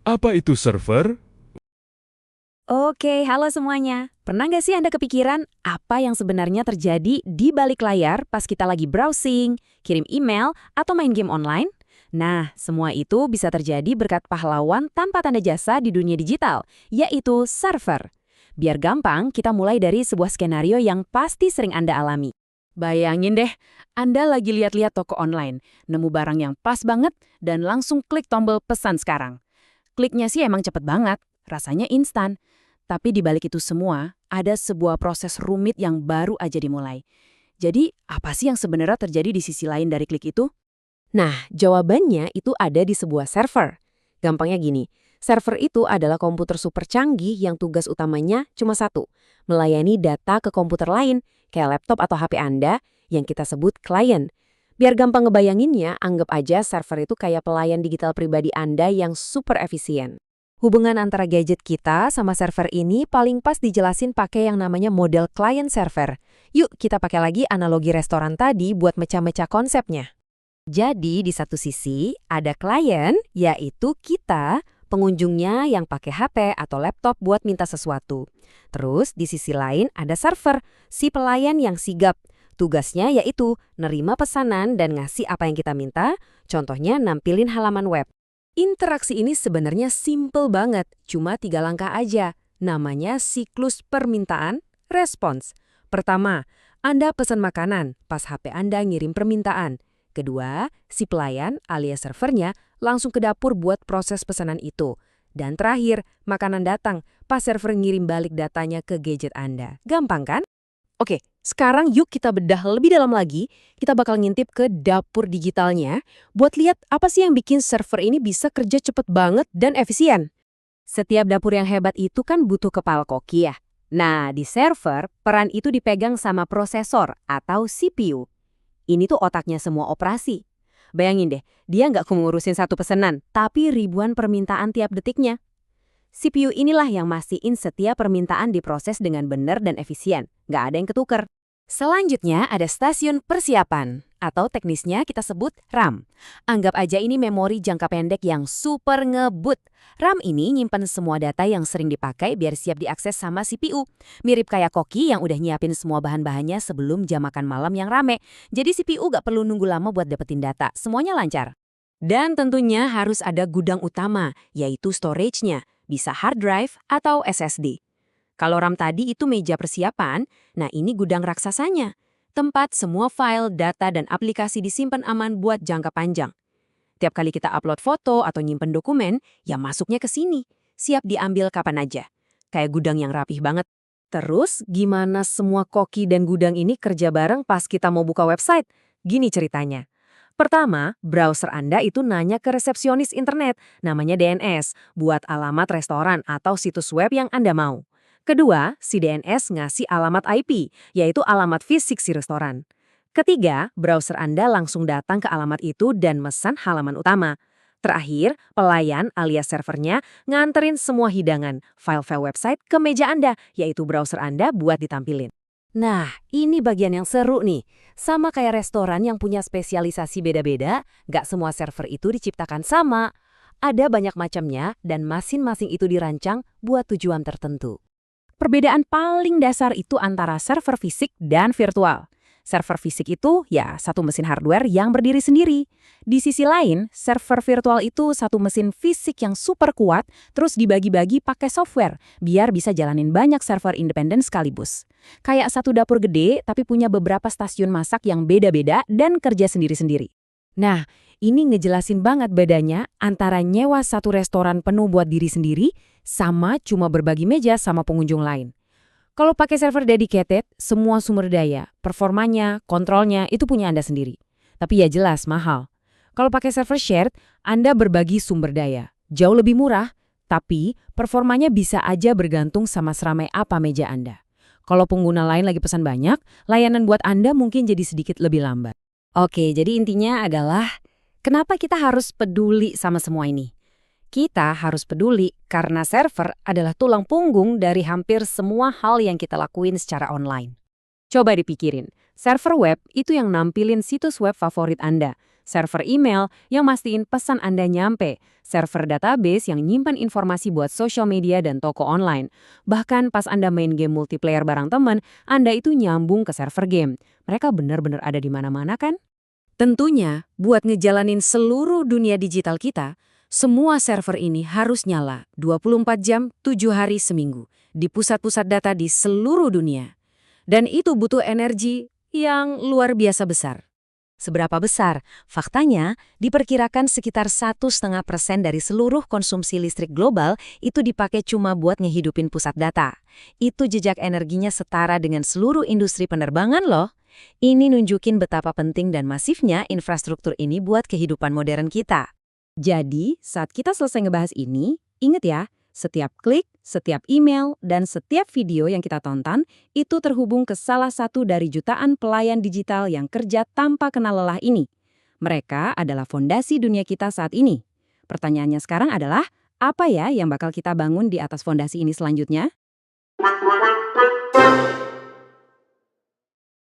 Apa itu server? Oke, halo semuanya. Pernah nggak sih Anda kepikiran apa yang sebenarnya terjadi di balik layar pas kita lagi browsing, kirim email, atau main game online? Nah, semua itu bisa terjadi berkat pahlawan tanpa tanda jasa di dunia digital, yaitu server. Biar gampang, kita mulai dari sebuah skenario yang pasti sering Anda alami. Bayangin deh, Anda lagi lihat-lihat toko online, nemu barang yang pas banget, dan langsung klik tombol pesan sekarang. Kliknya sih emang cepet banget, rasanya instan. Tapi di balik itu semua, ada sebuah proses rumit yang baru aja dimulai. Jadi, apa sih yang sebenarnya terjadi di sisi lain dari klik itu? Nah, jawabannya itu ada di sebuah server. Gampangnya gini, server itu adalah komputer super canggih yang tugas utamanya cuma satu, melayani data ke komputer lain, kayak laptop atau HP Anda, yang kita sebut klien. Biar gampang ngebayanginnya, anggap aja server itu kayak pelayan digital pribadi Anda yang super efisien. Hubungan antara gadget kita sama server ini paling pas dijelasin pakai yang namanya model client server. Yuk kita pakai lagi analogi restoran tadi buat mecah-mecah konsepnya. Jadi di satu sisi ada klien, yaitu kita, pengunjungnya yang pakai HP atau laptop buat minta sesuatu. Terus di sisi lain ada server, si pelayan yang sigap. Tugasnya yaitu nerima pesanan dan ngasih apa yang kita minta, contohnya nampilin halaman web. Interaksi ini sebenarnya simple banget, cuma 3 langkah aja. Namanya siklus permintaan, respons. Pertama, Anda pesan makanan, pas HP Anda ngirim permintaan. Kedua, si pelayan alias servernya langsung ke dapur buat proses pesanan itu. Dan terakhir, makanan datang, pas server ngirim balik datanya ke gadget Anda. Gampang kan? Oke, sekarang yuk kita bedah lebih dalam lagi. Kita bakal ngintip ke dapur digitalnya buat lihat apa sih yang bikin server ini bisa kerja cepet banget dan efisien. Setiap dapur yang hebat itu kan butuh kepala koki ya. Nah, di server, peran itu dipegang sama prosesor atau CPU. Ini tuh otaknya semua operasi. Bayangin deh, dia nggak ngurusin satu pesanan, tapi ribuan permintaan tiap detiknya. CPU inilah yang mastiin setiap permintaan diproses dengan benar dan efisien, nggak ada yang ketuker. Selanjutnya ada stasiun persiapan, atau teknisnya kita sebut RAM. Anggap aja ini memori jangka pendek yang super ngebut. RAM ini nyimpen semua data yang sering dipakai biar siap diakses sama CPU. Mirip kayak koki yang udah nyiapin semua bahan-bahannya sebelum jam makan malam yang rame. Jadi CPU nggak perlu nunggu lama buat dapetin data, semuanya lancar. Dan tentunya harus ada gudang utama, yaitu storage-nya, bisa hard drive atau SSD. Kalau RAM tadi itu meja persiapan, nah ini gudang raksasanya. Tempat semua file, data, dan aplikasi disimpan aman buat jangka panjang. Tiap kali kita upload foto atau nyimpen dokumen, ya masuknya ke sini. Siap diambil kapan aja. Kayak gudang yang rapih banget. Terus, gimana semua koki dan gudang ini kerja bareng pas kita mau buka website? Gini ceritanya. Pertama, browser Anda itu nanya ke resepsionis internet, namanya DNS, buat alamat restoran atau situs web yang Anda mau. Kedua, si DNS ngasih alamat IP, yaitu alamat fisik si restoran. Ketiga, browser Anda langsung datang ke alamat itu dan mesan halaman utama. Terakhir, pelayan alias servernya nganterin semua hidangan, file-file website ke meja Anda, yaitu browser Anda buat ditampilin. Nah, ini bagian yang seru nih. Sama kayak restoran yang punya spesialisasi beda-beda, nggak semua server itu diciptakan sama. Ada banyak macamnya dan masing-masing itu dirancang buat tujuan tertentu. Perbedaan paling dasar itu antara server fisik dan virtual. Server fisik itu ya satu mesin hardware yang berdiri sendiri. Di sisi lain, server virtual itu satu mesin fisik yang super kuat, terus dibagi-bagi pakai software, biar bisa jalanin banyak server independen sekaligus. Kayak satu dapur gede, tapi punya beberapa stasiun masak yang beda-beda dan kerja sendiri-sendiri. Nah, ini ngejelasin banget bedanya antara nyewa satu restoran penuh buat diri sendiri, sama cuma berbagi meja sama pengunjung lain. Kalau pakai server dedicated, semua sumber daya, performanya, kontrolnya itu punya Anda sendiri. Tapi ya jelas mahal. Kalau pakai server shared, Anda berbagi sumber daya. Jauh lebih murah, tapi performanya bisa aja bergantung sama seramai apa meja Anda. Kalau pengguna lain lagi pesan banyak, layanan buat Anda mungkin jadi sedikit lebih lambat. Oke, jadi intinya adalah kenapa kita harus peduli sama semua ini? Kita harus peduli karena server adalah tulang punggung dari hampir semua hal yang kita lakuin secara online. Coba dipikirin, Server web itu yang nampilin situs web favorit Anda. Server email yang mastiin pesan Anda nyampe. Server database yang nyimpan informasi buat social media dan toko online. Bahkan pas Anda main game multiplayer bareng teman, Anda itu nyambung ke server game. Mereka benar-benar ada di mana-mana kan? Tentunya, buat ngejalanin seluruh dunia digital kita, semua server ini harus nyala 24 jam, 7 hari seminggu di pusat-pusat data di seluruh dunia. Dan itu butuh energi yang luar biasa besar. Seberapa besar? Faktanya, diperkirakan sekitar 1,5% dari seluruh konsumsi listrik global itu dipakai cuma buat ngehidupin pusat data. Itu jejak energinya setara dengan seluruh industri penerbangan loh. Ini nunjukin betapa penting dan masifnya infrastruktur ini buat kehidupan modern kita. Jadi, saat kita selesai ngebahas ini, ingat ya, setiap klik, setiap email, dan setiap video yang kita tonton itu terhubung ke salah satu dari jutaan pelayan digital yang kerja tanpa kenal lelah ini. Mereka adalah fondasi dunia kita saat ini. Pertanyaannya sekarang adalah, apa ya yang bakal kita bangun di atas fondasi ini selanjutnya?